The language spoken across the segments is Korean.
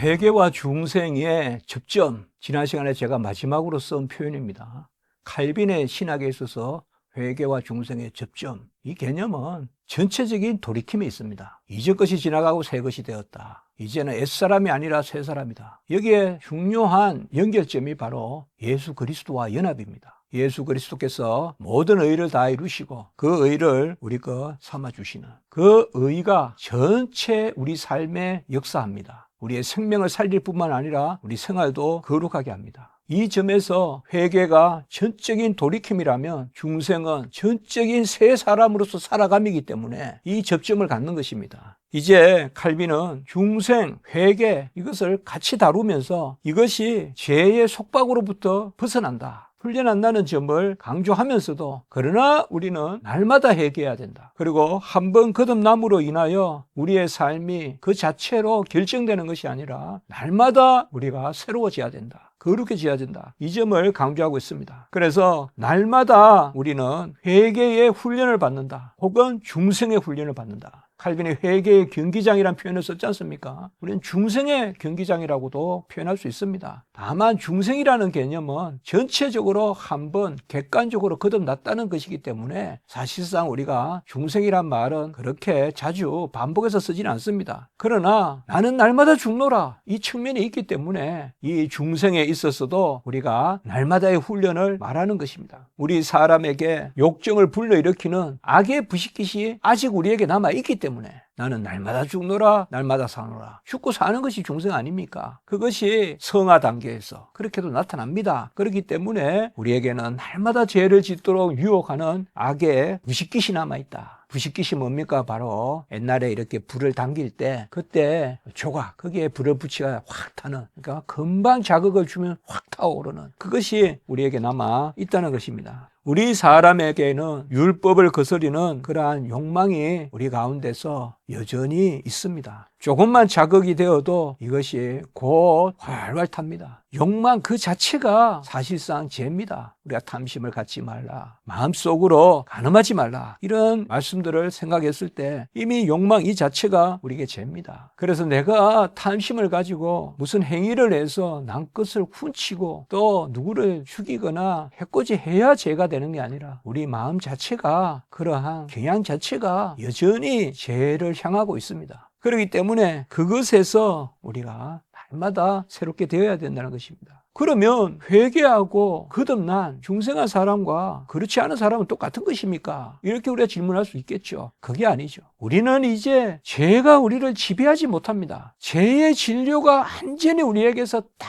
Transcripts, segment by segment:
회개와 중생의 접점, 지난 시간에 제가 마지막으로 쓴 표현입니다. 칼빈의 신학에 있어서 회개와 중생의 접점, 이 개념은 전체적인 돌이킴에 있습니다. 이전 것이 지나가고 새 것이 되었다. 이제는 옛사람이 아니라 새사람이다. 여기에 중요한 연결점이 바로 예수 그리스도와 연합입니다. 예수 그리스도께서 모든 의를 다 이루시고 그 의를 우리 것 삼아주시는 그 의가 전체 우리 삶에 역사합니다. 우리의 생명을 살릴 뿐만 아니라 우리 생활도 거룩하게 합니다. 이 점에서 회개가 전적인 돌이킴이라면 중생은 전적인 새 사람으로서 살아감이기 때문에 이 접점을 갖는 것입니다. 이제 칼빈은 중생, 회개 이것을 같이 다루면서 이것이 죄의 속박으로부터 벗어난다, 풀려난다는 점을 강조하면서도 그러나 우리는 날마다 회개해야 된다. 그리고 한번 거듭남으로 인하여 우리의 삶이 그 자체로 결정되는 것이 아니라 날마다 우리가 새로워져야 된다. 거룩해져야 된다. 이 점을 강조하고 있습니다. 그래서 날마다 우리는 회개의 훈련을 받는다. 혹은 중생의 훈련을 받는다. 칼빈이 회개의 경기장이라는 표현을 썼지 않습니까? 우리는 중생의 경기장이라고도 표현할 수 있습니다. 다만 중생이라는 개념은 전체적으로 한번 객관적으로 거듭났다는 것이기 때문에 사실상 우리가 중생이란 말은 그렇게 자주 반복해서 쓰지는 않습니다. 그러나 나는 날마다 죽노라, 이 측면이 있기 때문에 이 중생에 있어서도 우리가 날마다의 훈련을 말하는 것입니다. 우리 사람에게 욕정을 불러일으키는 악의 부식깃이 아직 우리에게 남아있기 때문에 나는 날마다 죽노라, 날마다 사노라. 죽고 사는 것이 중생 아닙니까? 그것이 성화 단계에서 그렇게도 나타납니다. 그렇기 때문에 우리에게는 날마다 죄를 짓도록 유혹하는 악의 부식깃이 남아있다. 부식깃이 뭡니까? 바로 옛날에 이렇게 불을 당길 때 그때 조각, 거기에 불을 붙이가 확 타는, 그러니까 금방 자극을 주면 확 타오르는 그것이 우리에게 남아 있다는 것입니다. 우리 사람에게는 율법을 거스리는 그러한 욕망이 우리 가운데서 여전히 있습니다. 조금만 자극이 되어도 이것이 곧 활활 탑니다. 욕망 그 자체가 사실상 죄입니다. 우리가 탐심을 갖지 말라, 마음속으로 간음하지 말라, 이런 말씀들을 생각했을 때 이미 욕망 이 자체가 우리에게 죄입니다. 그래서 내가 탐심을 가지고 무슨 행위를 해서 남것을 훔치고 또 누구를 죽이거나 해코지해야 죄가 되는 게 아니라 우리 마음 자체가, 그러한 경향 자체가 여전히 죄를 향하고 있습니다. 그렇기 때문에 그것에서 우리가 날마다 새롭게 되어야 된다는 것입니다. 그러면 회개하고 거듭난 중생한 사람과 그렇지 않은 사람은 똑같은 것입니까? 이렇게 우리가 질문할 수 있겠죠. 그게 아니죠. 우리는 이제 죄가 우리를 지배하지 못합니다. 죄의 진료가 완전히 우리에게서 다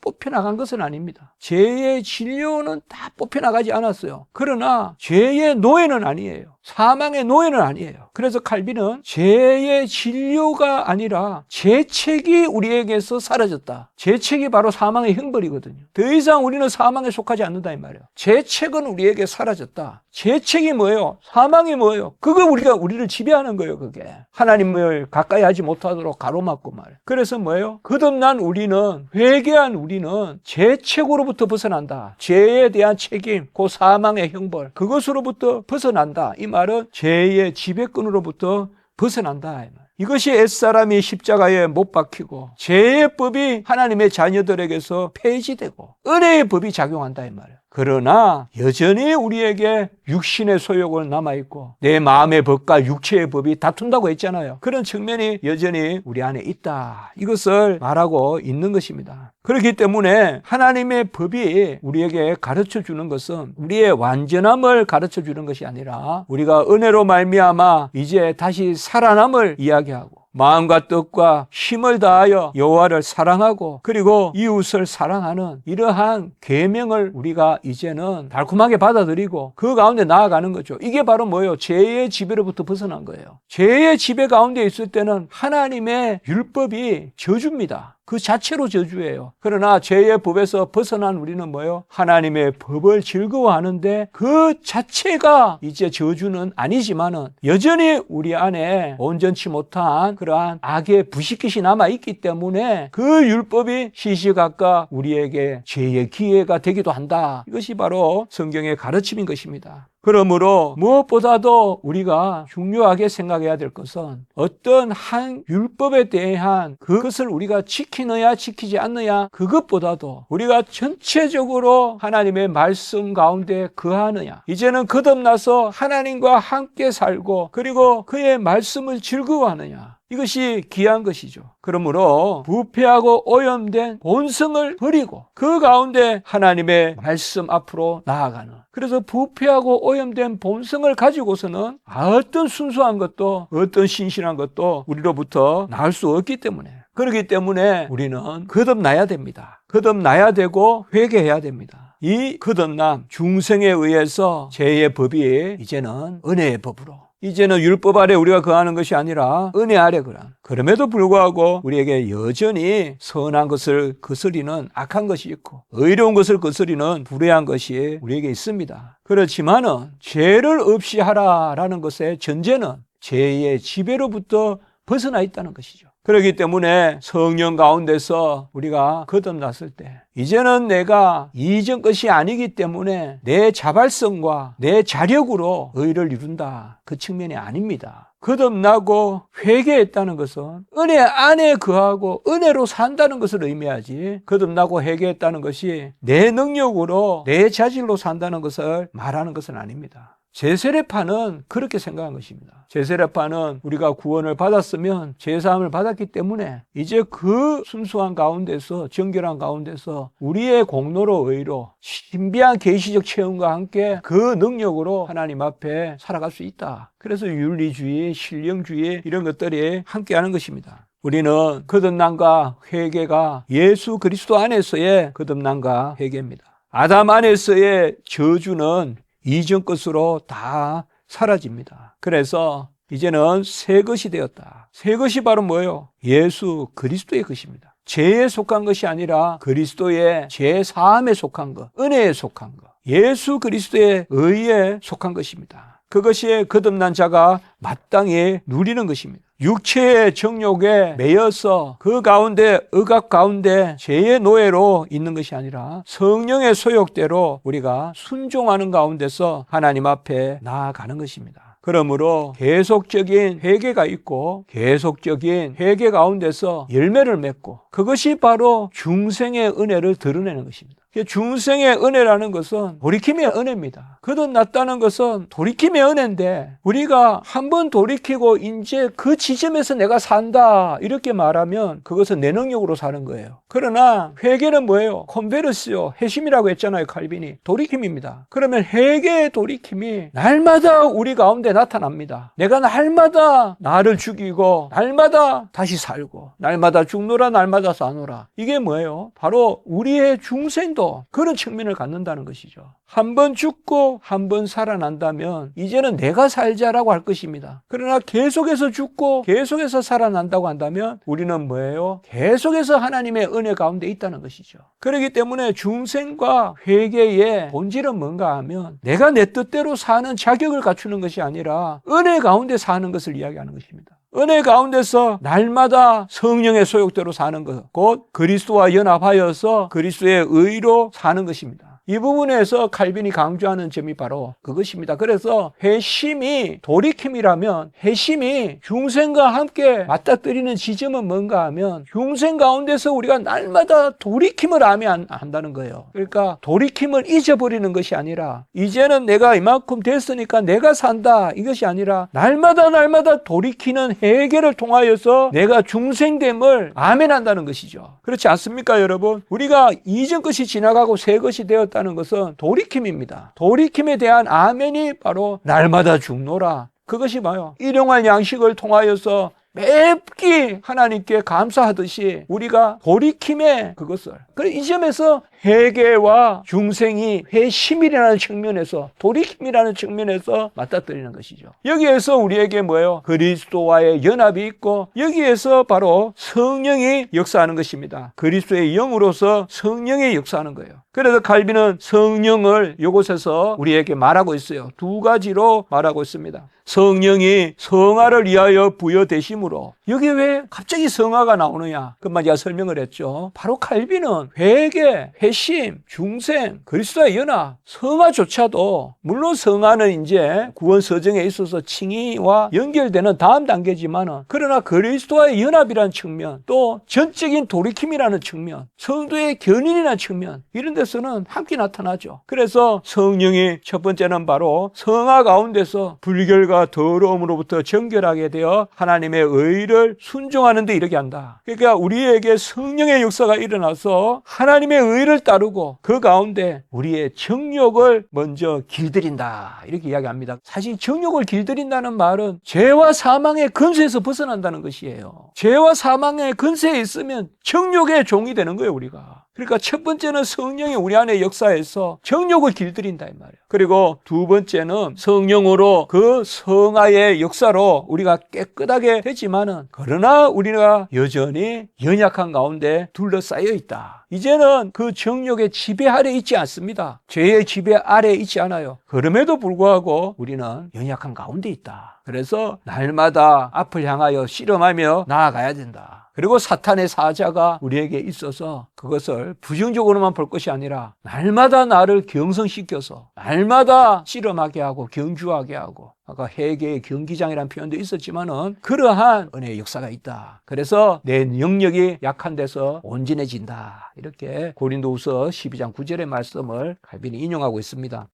뽑혀나간 것은 아닙니다. 죄의 진료는 다 뽑혀나가지 않았어요. 그러나 죄의 노예는 아니에요. 사망의 노예는 아니에요. 그래서 칼빈은 죄의 진료가 아니라 죄책이 우리에게서 사라졌다. 죄책이 바로 사망의 형벌이거든요. 더 이상 우리는 사망에 속하지 않는다 이 말이에요. 죄책은 우리에게 사라졌다. 죄책이 뭐예요? 사망이 뭐예요? 그거 우리를 지배하는 거예요. 그게 하나님을 가까이 하지 못하도록 가로막고 말이에요. 그래서 뭐예요? 거듭난 우리는, 회개한 우리는 죄책으로부터 벗어난다. 죄에 대한 책임, 그 사망의 형벌, 그것으로부터 벗어난다. 이 말은 죄의 지배권으로부터 벗어난다 이 말. 이것이 옛사람이 십자가에 못 박히고 죄의 법이 하나님의 자녀들에게서 폐지되고 은혜의 법이 작용한다 이 말이에요. 그러나 여전히 우리에게 육신의 소욕은 남아있고 내 마음의 법과 육체의 법이 다툰다고 했잖아요. 그런 측면이 여전히 우리 안에 있다, 이것을 말하고 있는 것입니다. 그렇기 때문에 하나님의 법이 우리에게 가르쳐주는 것은 우리의 완전함을 가르쳐주는 것이 아니라 우리가 은혜로 말미암아 이제 다시 살아남을 이야기하고 마음과 뜻과 힘을 다하여 여호와를 사랑하고 그리고 이웃을 사랑하는 이러한 계명을 우리가 이제는 달콤하게 받아들이고 그 가운데 나아가는 거죠. 이게 바로 뭐예요? 죄의 지배로부터 벗어난 거예요. 죄의 지배 가운데 있을 때는 하나님의 율법이 저주입니다. 그 자체로 저주예요. 그러나 죄의 법에서 벗어난 우리는 뭐예요? 하나님의 법을 즐거워하는데 그 자체가 이제 저주는 아니지만은 여전히 우리 안에 온전치 못한 그러한 악의 부식깃이 남아있기 때문에 그 율법이 시시각각 우리에게 죄의 기회가 되기도 한다. 이것이 바로 성경의 가르침인 것입니다. 그러므로 무엇보다도 우리가 중요하게 생각해야 될 것은 어떤 한 율법에 대한 그것을 우리가 지키느냐 지키지 않느냐, 그것보다도 우리가 전체적으로 하나님의 말씀 가운데 거하느냐, 이제는 거듭나서 하나님과 함께 살고 그리고 그의 말씀을 즐거워하느냐, 이것이 귀한 것이죠. 그러므로 부패하고 오염된 본성을 버리고 그 가운데 하나님의 말씀 앞으로 나아가는, 그래서 부패하고 오염된 본성을 가지고서는 어떤 순수한 것도 어떤 신실한 것도 우리로부터 나올 수 없기 때문에, 그렇기 때문에 우리는 거듭나야 됩니다. 거듭나야 되고 회개해야 됩니다. 이 거듭남, 중생에 의해서 죄의 법이 이제는 은혜의 법으로, 이제는 율법 아래 우리가 거하는 것이 아니라 은혜 아래 거하는, 그럼에도 불구하고 우리에게 여전히 선한 것을 거스리는 악한 것이 있고 의로운 것을 거스리는 불의한 것이 우리에게 있습니다. 그렇지만은 죄를 없이 하라라는 것의 전제는 죄의 지배로부터 벗어나 있다는 것이죠. 그렇기 때문에 성령 가운데서 우리가 거듭났을 때 이제는 내가 이전 것이 아니기 때문에 내 자발성과 내 자력으로 의를 이룬다, 그 측면이 아닙니다. 거듭나고 회개했다는 것은 은혜 안에 거하고 은혜로 산다는 것을 의미하지, 거듭나고 회개했다는 것이 내 능력으로 내 자질로 산다는 것을 말하는 것은 아닙니다. 제세례파는 그렇게 생각한 것입니다. 제세례파는 우리가 구원을 받았으면 제사함을 받았기 때문에 이제 그 순수한 가운데서, 정결한 가운데서 우리의 공로로 의로 신비한 계시적 체험과 함께 그 능력으로 하나님 앞에 살아갈 수 있다. 그래서 윤리주의, 신령주의 이런 것들이 함께하는 것입니다. 우리는 거듭남과 회개가 예수 그리스도 안에서의 거듭남과 회개입니다. 아담 안에서의 저주는 이전 것으로 다 사라집니다. 그래서 이제는 새 것이 되었다. 새 것이 바로 뭐예요? 예수 그리스도의 것입니다. 죄에 속한 것이 아니라 그리스도의 죄 사함에 속한 것, 은혜에 속한 것, 예수 그리스도의 의에 속한 것입니다. 그것이 거듭난 자가 마땅히 누리는 것입니다. 육체의 정욕에 매여서 그 가운데, 억압 가운데 죄의 노예로 있는 것이 아니라 성령의 소욕대로 우리가 순종하는 가운데서 하나님 앞에 나아가는 것입니다. 그러므로 계속적인 회개가 있고 계속적인 회개 가운데서 열매를 맺고, 그것이 바로 중생의 은혜를 드러내는 것입니다. 중생의 은혜라는 것은 돌이킴의 은혜입니다. 거듭났다는 것은 돌이킴의 은혜인데, 우리가 한번 돌이키고 이제 그 지점에서 내가 산다 이렇게 말하면 그것은 내 능력으로 사는 거예요. 그러나 회개는 뭐예요? 컨베르시오, 회심이라고 했잖아요. 칼빈이. 돌이킴입니다. 그러면 회개의 돌이킴이 날마다 우리 가운데 나타납니다. 내가 날마다 나를 죽이고 날마다 다시 살고 날마다 죽노라 날마다 사노라. 이게 뭐예요? 바로 우리의 중생도 그런 측면을 갖는다는 것이죠. 한 번 죽고 한 번 살아난다면 이제는 내가 살자라고 할 것입니다. 그러나 계속해서 죽고 계속해서 살아난다고 한다면 우리는 뭐예요? 계속해서 하나님의 은혜 가운데 있다는 것이죠. 그렇기 때문에 중생과 회개의 본질은 뭔가 하면 내가 내 뜻대로 사는 자격을 갖추는 것이 아니라 은혜 가운데 사는 것을 이야기하는 것입니다. 은혜 가운데서 날마다 성령의 소욕대로 사는 것, 곧 그리스도와 연합하여서 그리스도의 의로 사는 것입니다. 이 부분에서 칼빈이 강조하는 점이 바로 그것입니다. 그래서 회심이 돌이킴이라면 회심이 중생과 함께 맞닥뜨리는 지점은 뭔가 하면 중생 가운데서 우리가 날마다 돌이킴을 하면 한다는 거예요. 그러니까 돌이킴을 잊어버리는 것이 아니라 이제는 내가 이만큼 됐으니까 내가 산다 이것이 아니라 날마다 돌이키는 회개를 통하여서 내가 중생됨을 아멘한다는 것이죠. 그렇지 않습니까, 여러분? 우리가 이전 것이 지나가고 새 것이 되었다는 것은 돌이킴입니다. 돌이킴에 대한 아멘이 바로 날마다 죽노라. 그것이 뭐예요? 일용할 양식을 통하여서 맵기 하나님께 감사하듯이 우리가 돌이킴의 그것을, 그래 이 점에서 회개와 중생이 회심이라는 측면에서, 돌이킴이라는 측면에서 맞닥뜨리는 것이죠. 여기에서 우리에게 뭐예요? 그리스도와의 연합이 있고 여기에서 바로 성령이 역사하는 것입니다. 그리스도의 영으로서 성령이 역사하는 거예요. 그래서 칼빈은 성령을 이곳에서 우리에게 말하고 있어요. 두 가지로 말하고 있습니다. 성령이 성화를 위하여 부여되심으로. 여기 왜 갑자기 성화가 나오느냐? 그만 제가 설명을 했죠. 바로 칼빈은 회개, 회심, 중생, 그리스도의 연합, 성화조차도 물론 성화는 이제 구원 서정에 있어서 칭의와 연결되는 다음 단계지만은 그러나 그리스도와의 연합이라는 측면, 또 전적인 돌이킴이라는 측면, 성도의 견인이라는 측면, 이런 데서는 함께 나타나죠. 그래서 성령이 첫 번째는 바로 성화 가운데서 불결과 더러움으로부터 정결하게 되어 하나님의 의를 순종하는 데 이르게 한다. 그러니까 우리에게 성령의 역사가 일어나서 하나님의 의를 따르고 그 가운데 우리의 정욕을 먼저 길들인다, 이렇게 이야기합니다. 사실 정욕을 길들인다는 말은 죄와 사망의 근세에서 벗어난다는 것이에요. 죄와 사망의 근세에 있으면 정욕의 종이 되는 거예요, 우리가. 그러니까 첫 번째는 성령이 우리 안에 역사해서 정욕을 길들인다 이 말이에요. 그리고 두 번째는 성령으로 그 성화의 역사로 우리가 깨끗하게 되지만은 그러나 우리가 여전히 연약한 가운데 둘러싸여 있다. 이제는 그 정욕의 지배 아래 있지 않습니다. 죄의 지배 아래 있지 않아요. 그럼에도 불구하고 우리는 연약한 가운데 있다. 그래서 날마다 앞을 향하여 씨름하며 나아가야 된다. 그리고 사탄의 사자가 우리에게 있어서 그것을 부정적으로만 볼 것이 아니라 날마다 나를 경성시켜서 날마다 씨름하게 하고 경주하게 하고, 아까 회개의 경기장이라는 표현도 있었지만은 그러한 은혜의 역사가 있다. 그래서 내 영역이 약한 데서 온전해진다. 이렇게 고린도후서 12장 9절의 말씀을 칼빈이 인용하고 있습니다.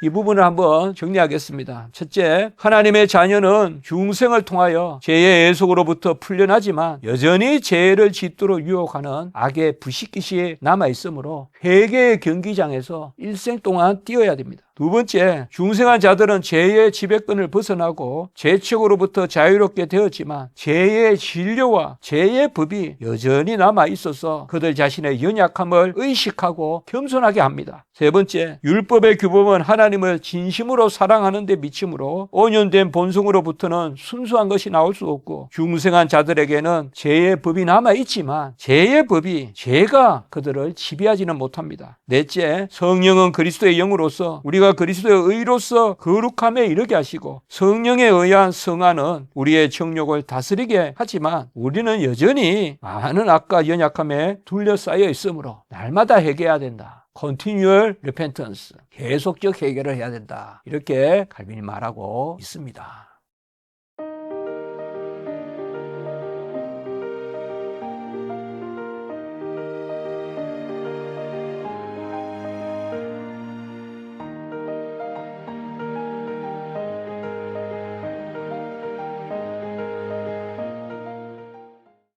이 부분을 한번 정리하겠습니다. 첫째, 하나님의 자녀는 중생을 통하여 죄의 애속으로부터 풀려나지만 여전히 죄를 짓도록 유혹하는 악의 부식깃이 남아있으므로 회개의 경기장에서 일생 동안 뛰어야 됩니다. 두 번째, 중생한 자들은 죄의 지배권을 벗어나고 죄책으로부터 자유롭게 되었지만 죄의 진료와 죄의 법이 여전히 남아있어서 그들 자신의 연약함을 의식하고 겸손하게 합니다. 세 번째, 율법의 규범은 하나님을 진심으로 사랑하는 데 미치므로 온연된 본성으로부터는 순수한 것이 나올 수 없고 중생한 자들에게는 죄의 법이 남아있지만 죄의 법이 죄가 그들을 지배하지는 못합니다. 넷째, 성령은 그리스도의 영으로서 우리가 그리스도의 의로서 거룩함에 이르게 하시고 성령에 의한 성화는 우리의 정욕을 다스리게 하지만 우리는 여전히 많은 악과 연약함에 둘러싸여 있으므로 날마다 회개해야 된다. Continual repentance, 계속적 회개를 해야 된다. 이렇게 칼빈이 말하고 있습니다.